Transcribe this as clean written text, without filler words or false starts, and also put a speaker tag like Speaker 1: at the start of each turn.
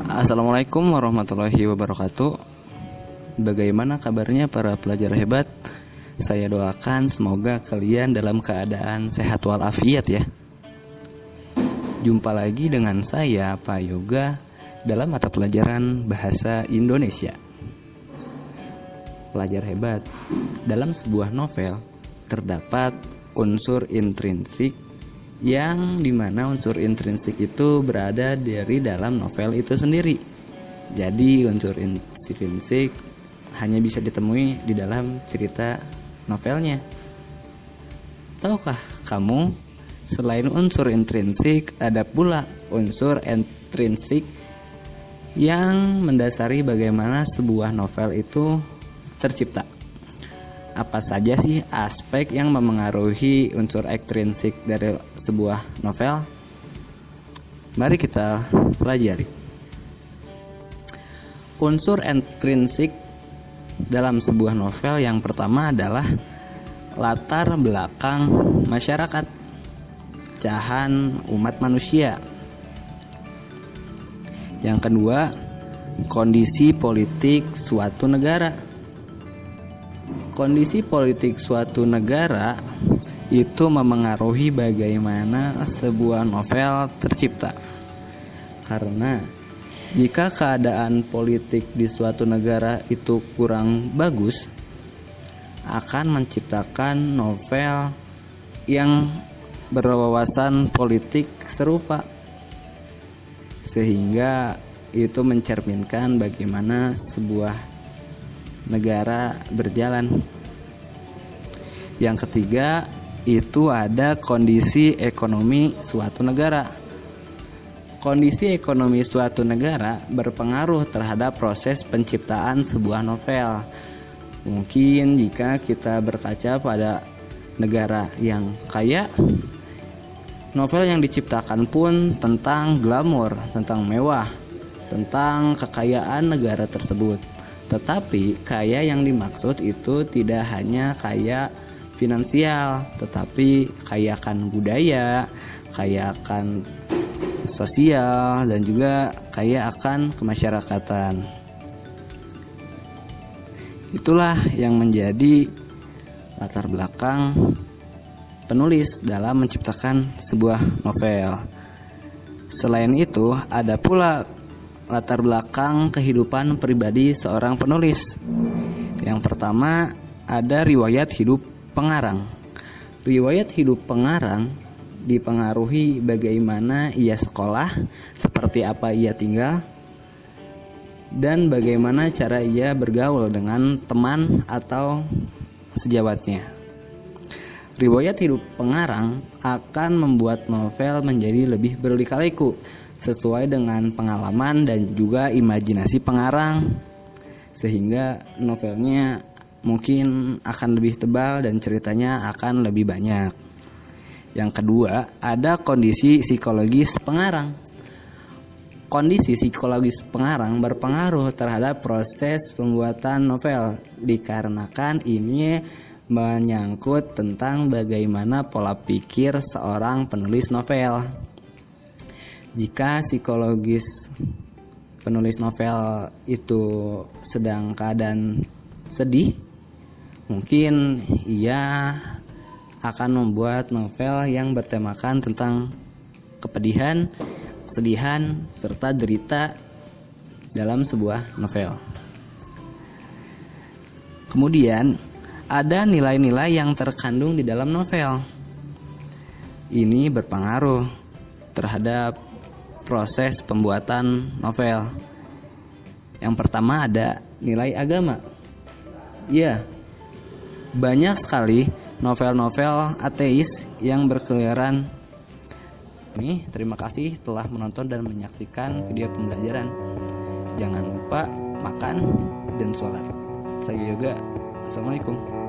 Speaker 1: Assalamualaikum warahmatullahi wabarakatuh. Bagaimana kabarnya para pelajar hebat? Saya doakan semoga kalian dalam keadaan sehat walafiat ya. Jumpa lagi dengan saya Pak Yoga dalam mata pelajaran Bahasa Indonesia. Pelajar hebat, dalam sebuah novel terdapat unsur intrinsik yang dimana unsur intrinsik itu berada dari dalam novel itu sendiri. Jadi unsur intrinsik hanya bisa ditemui di dalam cerita novelnya. Tahukah kamu, selain unsur intrinsik ada pula unsur ekstrinsik yang mendasari bagaimana sebuah novel itu tercipta. Apa saja sih aspek yang memengaruhi unsur ekstrinsik dari sebuah novel? Mari kita pelajari. Unsur ekstrinsik dalam sebuah novel yang pertama adalah latar belakang masyarakat, pecahan umat manusia. Yang kedua, kondisi politik suatu negara. Kondisi politik suatu negara itu memengaruhi bagaimana sebuah novel tercipta. Karena jika keadaan politik di suatu negara itu kurang bagus, akan menciptakan novel yang berwawasan politik serupa, sehingga itu mencerminkan bagaimana sebuah negara berjalan. Yang ketiga, itu ada kondisi ekonomi suatu negara. Kondisi ekonomi suatu negara berpengaruh terhadap proses penciptaan sebuah novel. Mungkin jika kita berkaca pada negara yang kaya, novel yang diciptakan pun tentang glamor, tentang mewah, tentang kekayaan negara tersebut. Tetapi kaya yang dimaksud itu tidak hanya kaya finansial, tetapi kaya akan budaya, kaya akan sosial, dan juga kaya akan kemasyarakatan. Itulah yang menjadi latar belakang penulis dalam menciptakan sebuah novel. Selain itu, ada pula latar belakang kehidupan pribadi seorang penulis. Yang pertama, ada riwayat hidup pengarang. Riwayat hidup pengarang dipengaruhi bagaimana ia sekolah, seperti apa ia tinggal, dan bagaimana cara ia bergaul dengan teman atau sejawatnya. Riwayat hidup pengarang akan membuat novel menjadi lebih berlika-liku sesuai dengan pengalaman dan juga imajinasi pengarang, sehingga novelnya mungkin akan lebih tebal dan ceritanya akan lebih banyak. Yang kedua, ada kondisi psikologis pengarang. Kondisi psikologis pengarang berpengaruh terhadap proses pembuatan novel, dikarenakan ini menyangkut tentang bagaimana pola pikir seorang penulis novel. Jika psikologis penulis novel itu sedang keadaan sedih, mungkin ia akan membuat novel yang bertemakan tentang kepedihan, kesedihan, serta derita dalam sebuah novel. Kemudian, ada nilai-nilai yang terkandung di dalam novel. Ini berpengaruh terhadap proses pembuatan novel. Yang pertama ada nilai agama. Ya, banyak sekali novel-novel ateis yang berkeliaran. Terima kasih telah menonton dan menyaksikan video pembelajaran. Jangan lupa makan dan sholat. Saya Yoga. Assalamualaikum.